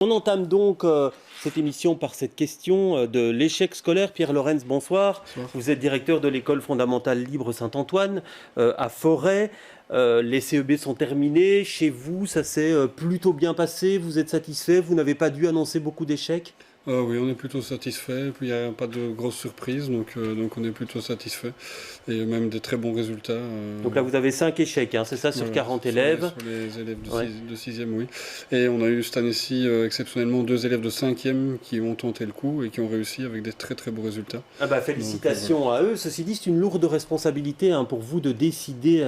On entame donc cette émission par cette question de l'échec scolaire. Pierre Lorenz, bonsoir. Bonsoir. Vous êtes directeur de l'école fondamentale libre Saint-Antoine à Forêt. Les CEB sont terminés. Chez vous, ça s'est plutôt bien passé. Vous êtes satisfait? Vous n'avez pas dû annoncer beaucoup d'échecs? Oui, on est plutôt satisfait. Puis il n'y a pas de grosses surprises, donc on est plutôt satisfait. Et même des très bons résultats. Donc là, vous avez 5 échecs, hein, c'est ça, sur Voilà, 40 sur élèves? sur les élèves Ouais. de 6e, oui. Et on a eu cette année-ci, exceptionnellement, 2 élèves de 5e qui ont tenté le coup et qui ont réussi avec des très très beaux résultats. Ah bah, félicitations à eux. Ceci dit, c'est une lourde responsabilité hein, pour vous de décider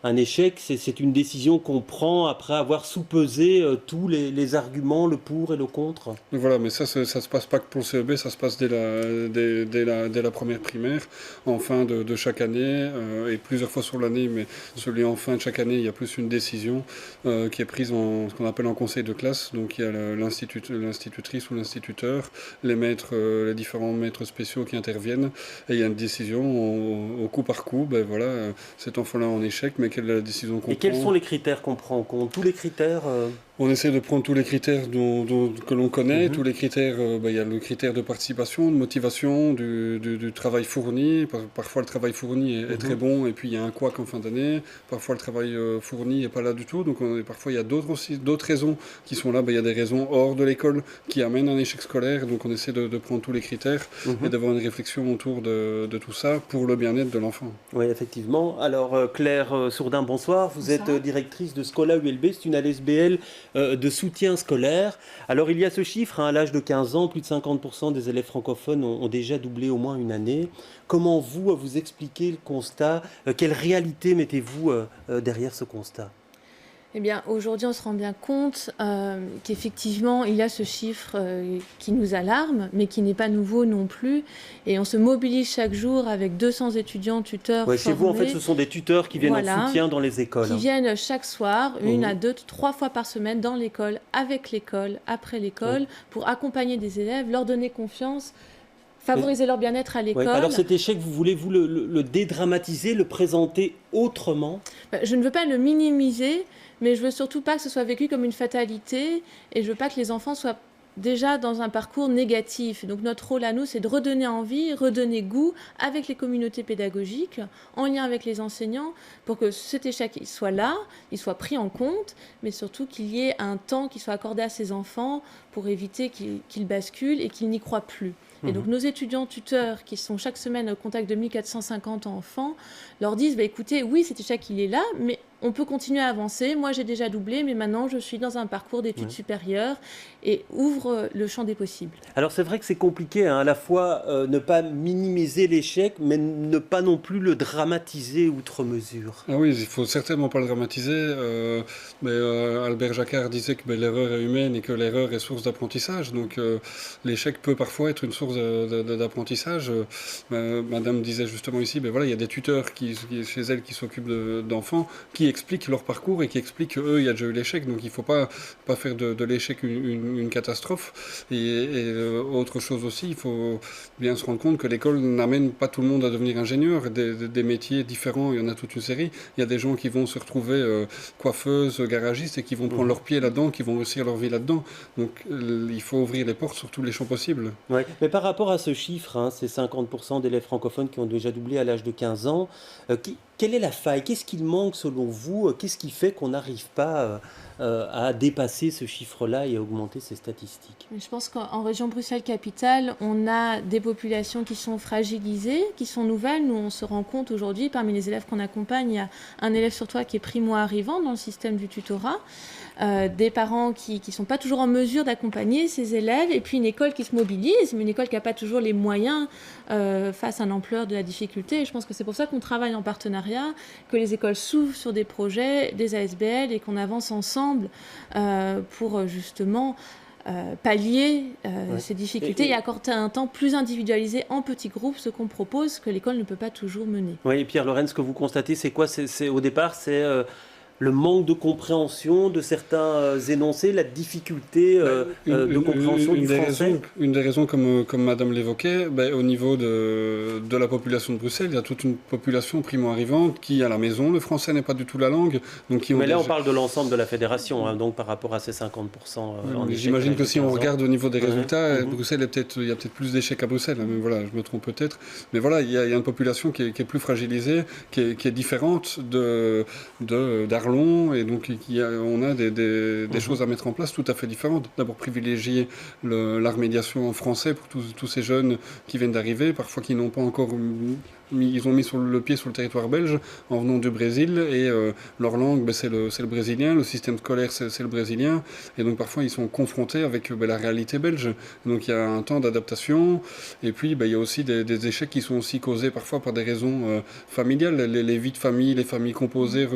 un échec. C'est une décision qu'on prend après avoir soupesé tous les arguments, le pour et le contre. Donc voilà, mais ça se passe pas que pour le CEB, ça se passe dès la première primaire, en fin de chaque année, et plusieurs fois sur l'année, mais celui en fin de chaque année, il y a plus une décision qui est prise en ce qu'on appelle en conseil de classe. Donc il y a l'institutrice ou l'instituteur, les maîtres, les différents maîtres spéciaux qui interviennent, et il y a une décision au coup par coup, ben voilà, cet enfant-là en échec, mais quelle est la décision qu'on Et quels prend? sont les critères qu'on prend en compte? Tous les critères On essaie de prendre tous les critères que l'on connaît, Mhm. tous les critères, il y a le critère de participation, de motivation, du travail fourni. Parfois le travail fourni est très bon et puis il y a un couac en fin d'année. Parfois le travail fourni n'est pas là du tout. Donc parfois il y a d'autres raisons qui sont là. Il y a des raisons hors de l'école qui amènent un échec scolaire. Donc on essaie de prendre tous les critères et d'avoir une réflexion autour de tout ça pour le bien-être de l'enfant. Oui, effectivement. Alors, Claire Sourdin, bonsoir. Vous êtes Bonsoir. directrice de Scola ULB, c'est une ALSBL de soutien scolaire. Alors, il y a ce chiffre, hein, à l'âge de 15 ans, plus de 50% des élèves francophones ont déjà doublé au moins une année. Comment vous expliquez le constat? Quelle réalité mettez-vous derrière ce constat? Eh bien, aujourd'hui, on se rend bien compte qu'effectivement, il y a ce chiffre qui nous alarme, mais qui n'est pas nouveau non plus. Et on se mobilise chaque jour avec 200 étudiants, tuteurs Ouais, chez vous, en fait, formés, ce sont des tuteurs qui viennent Voilà. en soutien dans les écoles. qui Hein. viennent chaque soir, une Mhm. à deux, 3 fois par semaine dans l'école, avec l'école, après l'école, pour accompagner des élèves, leur donner confiance, favoriser leur bien-être à Ouais. l'école. Alors, cet échec, vous voulez-vous le dédramatiser, le présenter autrement? Je ne veux pas le minimiser, mais je veux surtout pas que ce soit vécu comme une fatalité et je veux pas que les enfants soient déjà dans un parcours négatif. Donc notre rôle à nous, c'est de redonner envie, redonner goût avec les communautés pédagogiques, en lien avec les enseignants, pour que cet échec il soit là, il soit pris en compte, mais surtout qu'il y ait un temps qui soit accordé à ces enfants pour éviter qu'ils basculent et qu'ils n'y croient plus. Et donc nos étudiants tuteurs qui sont chaque semaine au contact de 1450 enfants leur disent écoutez, oui, cet échec il est là, mais on peut continuer à avancer. Moi j'ai déjà doublé, mais maintenant je suis dans un parcours d'études supérieures et ouvre le champ des possibles. Alors c'est vrai que c'est compliqué, hein, à la fois ne pas minimiser l'échec, mais ne pas non plus le dramatiser outre mesure. Ah oui, il faut certainement pas le dramatiser. Albert Jacquard disait que l'erreur est humaine et que l'erreur est source d'apprentissage. Donc l'échec peut parfois être une source d'apprentissage. Madame disait justement ici, voilà, il y a des tuteurs chez elle qui s'occupent d'enfants, qui expliquent leur parcours et qui expliquent qu'eux, il y a déjà eu l'échec. Donc il faut pas faire de l'échec une catastrophe. Autre chose aussi, il faut bien se rendre compte que l'école n'amène pas tout le monde à devenir ingénieur. Des métiers différents, il y en a toute une série. Il y a des gens qui vont se retrouver coiffeuses, garagistes et qui vont prendre leur pied là-dedans, qui vont réussir leur vie là-dedans. Donc il faut ouvrir les portes sur tous les champs possibles. Ouais. Mais par rapport à ce chiffre, hein, ces 50% d'élèves francophones qui ont déjà doublé à l'âge de 15 ans, quelle est la faille? Qu'est-ce qu'il manque selon vous? Qu'est-ce qui fait qu'on n'arrive pas à dépasser ce chiffre-là et à augmenter ces statistiques? Je pense qu'en région Bruxelles-Capitale, on a des populations qui sont fragilisées, qui sont nouvelles. Nous, on se rend compte aujourd'hui, parmi les élèves qu'on accompagne, il y a un élève sur 3 qui est primo-arrivant dans le système du tutorat, des parents qui ne sont pas toujours en mesure d'accompagner ces élèves, et puis une école qui se mobilise, mais une école qui n'a pas toujours les moyens face à l'ampleur de la difficulté. Et je pense que c'est pour ça qu'on travaille en partenariat, que les écoles s'ouvrent sur des projets, des ASBL, et qu'on avance ensemble pour justement pallier ces difficultés et accorder un temps plus individualisé en petits groupes, ce qu'on propose que l'école ne peut pas toujours mener. Oui, et Pierre Lorenz, ce que vous constatez, c'est quoi? Au départ, c'est le manque de compréhension de certains énoncés, la difficulté de compréhension du français? Une des raisons, comme Madame l'évoquait, au niveau de la population de Bruxelles, il y a toute une population primo-arrivante qui, à la maison, le français n'est pas du tout la langue. Donc Mais là, on parle de l'ensemble de la fédération, hein, donc par rapport à ces 50% en échec. J'imagine que si on regarde au niveau des résultats, Mhm. il y a peut-être plus d'échecs à Bruxelles, hein, mais voilà, je me trompe peut-être. Mais voilà, il y a une population qui est plus fragilisée, qui est différente d'Arlon, et donc on a des choses à mettre en place tout à fait différentes. D'abord, privilégier la remédiation en français pour tous ces jeunes qui viennent d'arriver, parfois qui n'ont pas encore ils ont mis le pied sur le territoire belge en venant du Brésil, et leur langue, c'est le brésilien, le système scolaire, c'est le brésilien, et donc parfois ils sont confrontés avec la réalité belge. Donc il y a un temps d'adaptation, et puis il y a aussi des échecs qui sont aussi causés parfois par des raisons familiales. Les vies de famille, les familles composées,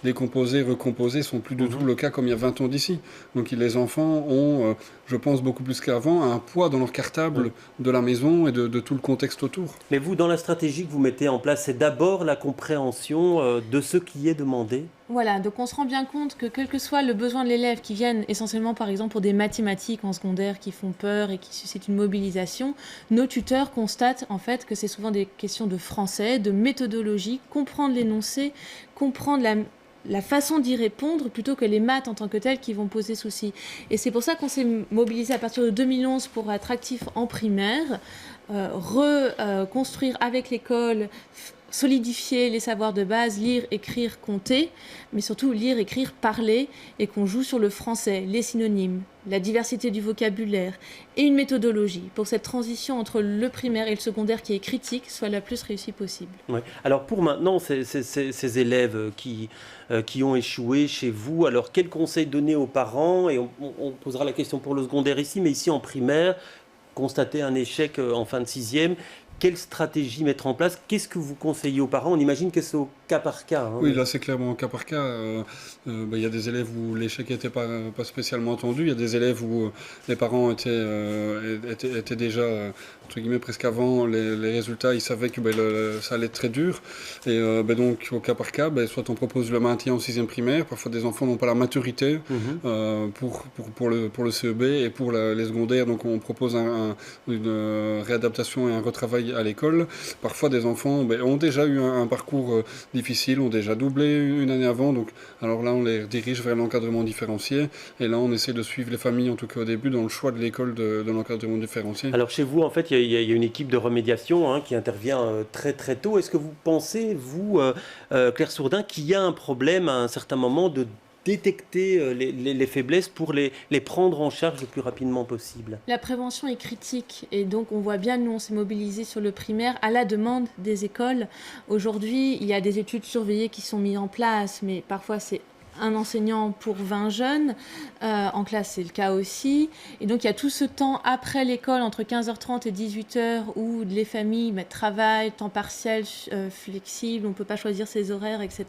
décomposées, recomposées sont plus du tout le cas comme il y a 20 ans d'ici. Donc les enfants ont, je pense beaucoup plus qu'avant, un poids dans leur cartable de la maison et de tout le contexte autour. Mais vous, dans la stratégie que vous mettez en place, c'est d'abord la compréhension de ce qui est demandé? Voilà, donc on se rend bien compte que quel que soit le besoin de l'élève, qui viennent essentiellement par exemple pour des mathématiques en secondaire qui font peur et qui suscitent une mobilisation, nos tuteurs constatent en fait que c'est souvent des questions de français, de méthodologie, comprendre l'énoncé, comprendre la façon d'y répondre plutôt que les maths en tant que telles qui vont poser souci. Et c'est pour ça qu'on s'est mobilisé à partir de 2011 pour être actif en primaire, reconstruire avec l'école, solidifier les savoirs de base, lire, écrire, compter, mais surtout lire, écrire, parler, et qu'on joue sur le français, les synonymes, la diversité du vocabulaire et une méthodologie pour que cette transition entre le primaire et le secondaire qui est critique soit la plus réussie possible. Ouais. Alors pour maintenant, ces élèves qui ont échoué chez vous, alors quels conseils donner aux parents? Et on posera la question pour le secondaire ici, mais ici en primaire, constater un échec en fin de sixième, quelle stratégie mettre en place? Qu'est-ce que vous conseillez aux parents? On imagine que c'est au cas par cas. Hein, oui, là c'est clairement au cas par cas. Il y a des élèves où l'échec n'était pas spécialement attendu. Il y a des élèves où les parents étaient déjà, entre guillemets, presque avant les résultats. Ils savaient que ça allait être très dur. Et donc au cas par cas, soit on propose le maintien en sixième primaire. Parfois des enfants n'ont pas la maturité pour le CEB et pour les secondaires. Donc on propose une réadaptation et un retravail à l'école. Parfois des enfants ont déjà eu un parcours difficiles, ont déjà doublé une année avant, donc alors là on les dirige vers l'encadrement différencié, et là on essaie de suivre les familles, en tout cas au début, dans le choix de l'école de l'encadrement différencié. Alors chez vous, en fait, il y a une équipe de remédiation qui intervient très très tôt. Est-ce que vous pensez, vous, Claire Sourdin, qu'il y a un problème à un certain moment de détecter les faiblesses pour les prendre en charge le plus rapidement possible? La prévention est critique, et donc on voit bien, nous on s'est mobilisés sur le primaire à la demande des écoles. Aujourd'hui, il y a des études surveillées qui sont mises en place, mais parfois c'est un enseignant pour 20 jeunes. En classe, c'est le cas aussi. Et donc, il y a tout ce temps après l'école, entre 15h30 et 18h, où les familles travaillent, temps partiel, flexible, on ne peut pas choisir ses horaires, etc.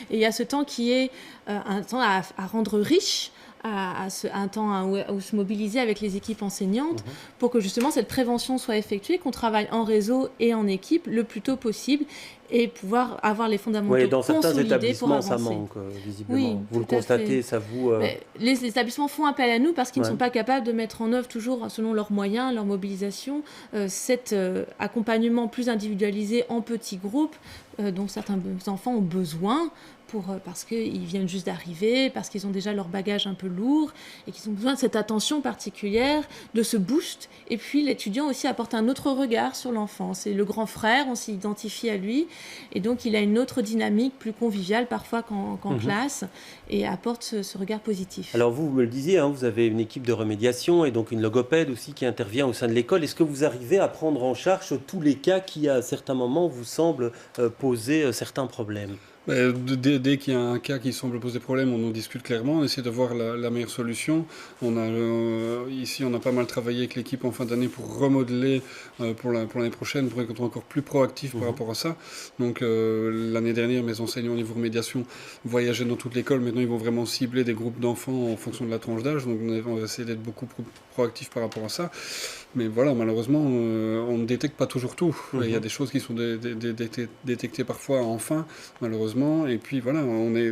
Et il y a ce temps qui est un temps à rendre riche, un temps où se mobiliser avec les équipes enseignantes pour que justement cette prévention soit effectuée, qu'on travaille en réseau et en équipe le plus tôt possible et pouvoir avoir les fondamentaux dans certains consolidés établissements, pour avancer. ça manque, visiblement. Oui, vous le tout à constatez, fait. ça vous... Les établissements font appel à nous parce qu'ils ne sont pas capables de mettre en œuvre toujours, selon leurs moyens, leur mobilisation, cet accompagnement plus individualisé en petits groupes dont certains enfants ont besoin parce qu'ils viennent juste d'arriver, parce qu'ils ont déjà leur bagage un peu lourd et qu'ils ont besoin de cette attention particulière, de ce boost. Et puis l'étudiant aussi apporte un autre regard sur l'enfant. C'est le grand frère, on s'identifie à lui et donc il a une autre dynamique plus conviviale parfois qu'en classe et apporte ce regard positif. Alors vous me le disiez, vous avez une équipe de remédiation et donc une logopède aussi qui intervient au sein de l'école. Est-ce que vous arrivez à prendre en charge tous les cas qui à certains moments vous semblent poser certains problèmes? Dès qu'il y a un cas qui semble poser problème, on en discute clairement, on essaie de voir la meilleure solution. Ici, on a pas mal travaillé avec l'équipe en fin d'année pour remodeler pour l'année prochaine, pour être encore plus proactif par rapport à ça. Donc l'année dernière, mes enseignants au niveau remédiation voyageaient dans toute l'école. Maintenant, ils vont vraiment cibler des groupes d'enfants en fonction de la tranche d'âge. Donc on va essayer d'être beaucoup proactif par rapport à ça. Mais voilà, malheureusement, on ne détecte pas toujours tout. Il y a des choses qui sont détectées parfois enfin, malheureusement. heureusement. Et puis voilà,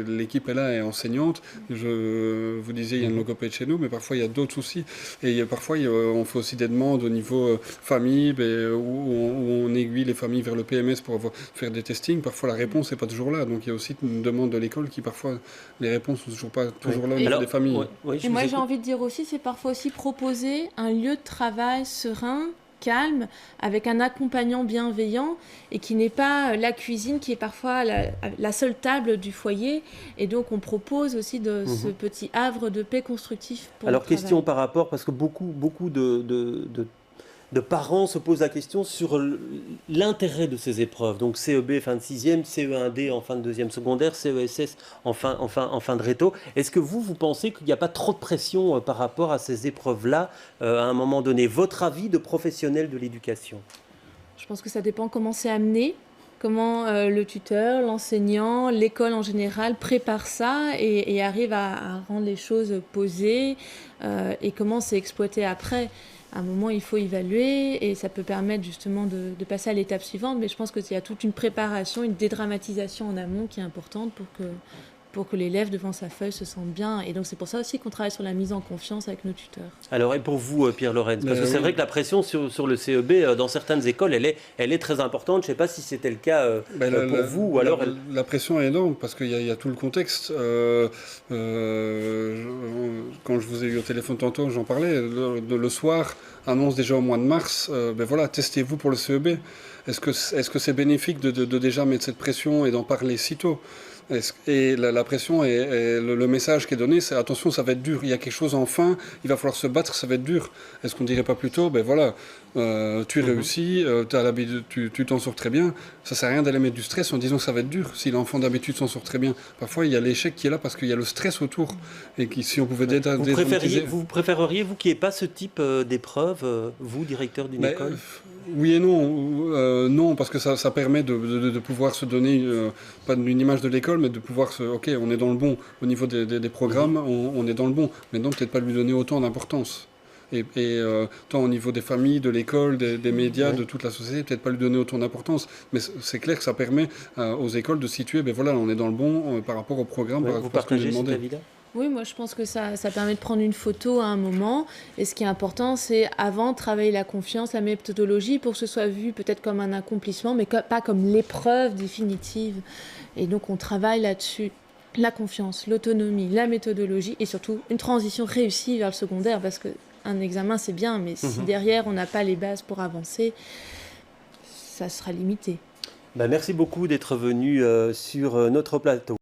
l'équipe est là, est enseignante. Vous disiez, il y a une logopède chez nous, mais parfois il y a d'autres soucis. Et parfois, on fait aussi des demandes au niveau famille, où on aiguille les familles vers le PMS pour faire des testings. Parfois, la réponse n'est pas toujours là. Donc il y a aussi une demande de l'école qui, parfois, les réponses ne sont pas toujours là au niveau des familles. Et moi, j'ai envie de dire aussi, c'est parfois aussi proposer un lieu de travail serein, calme, avec un accompagnant bienveillant et qui n'est pas la cuisine qui est parfois la seule table du foyer. Et donc on propose aussi ce petit havre de paix constructif pour Alors le travail. question par rapport, parce que beaucoup de parents se posent la question sur l'intérêt de ces épreuves. Donc CEB fin de 6e, CE1D en fin de 2e secondaire, CESS en fin de réto. Est-ce que vous pensez qu'il n'y a pas trop de pression par rapport à ces épreuves-là à un moment donné? Votre avis de professionnel de l'éducation? Je pense que ça dépend comment c'est amené, comment le tuteur, l'enseignant, l'école en général prépare ça et arrive à rendre les choses posées et comment c'est exploité après. À un moment, il faut évaluer et ça peut permettre justement de passer à l'étape suivante. Mais je pense qu'il y a toute une préparation, une dédramatisation en amont qui est importante pour que l'élève devant sa feuille se sente bien. Et donc c'est pour ça aussi qu'on travaille sur la mise en confiance avec nos tuteurs. Alors et pour vous, Pierre Lorenz, parce que c'est vrai que la pression sur le CEB dans certaines écoles, elle est très importante. Je ne sais pas si c'était le cas pour vous ou alors... La pression est énorme parce qu'il y a tout le contexte. Quand je vous ai eu au téléphone tantôt, j'en parlais. Le soir, annonce déjà au mois de mars, testez-vous pour le CEB. Est-ce que c'est bénéfique de déjà mettre cette pression et d'en parler si tôt? Et la pression et le message qui est donné, c'est attention, ça va être dur. Il y a quelque chose enfin, il va falloir se battre, ça va être dur. Est-ce qu'on ne dirait pas plutôt, tu réussis, t'as l'habitude, tu t'en sors très bien. Ça sert à rien d'aller mettre du stress en disant que ça va être dur. Si l'enfant d'habitude s'en sort très bien, parfois il y a l'échec qui est là parce qu'il y a le stress autour. Et si on pouvait vous préféreriez, vous qui n'ayez pas ce type d'épreuve, vous, directeur d'une école? Oui et non. Non, parce que ça permet de pouvoir se donner, pas une image de l'école, mais de pouvoir ok, on est dans le bon. Au niveau des programmes, on est dans le bon. Maintenant, peut-être pas lui donner autant d'importance. Et tant au niveau des familles, de l'école, des médias, de toute la société, peut-être pas lui donner autant d'importance. Mais c'est clair que ça permet aux écoles de situer, on est dans le bon par rapport au programme. Vous partagez cet avis-là? Oui, moi je pense que ça permet de prendre une photo à un moment. Et ce qui est important, c'est avant travailler la confiance, la méthodologie, pour que ce soit vu peut-être comme un accomplissement, mais pas comme l'épreuve définitive. Et donc on travaille là-dessus. La confiance, l'autonomie, la méthodologie et surtout une transition réussie vers le secondaire. Parce qu'un examen, c'est bien, mais si derrière on n'a pas les bases pour avancer, ça sera limité. Merci beaucoup d'être venu sur notre plateau.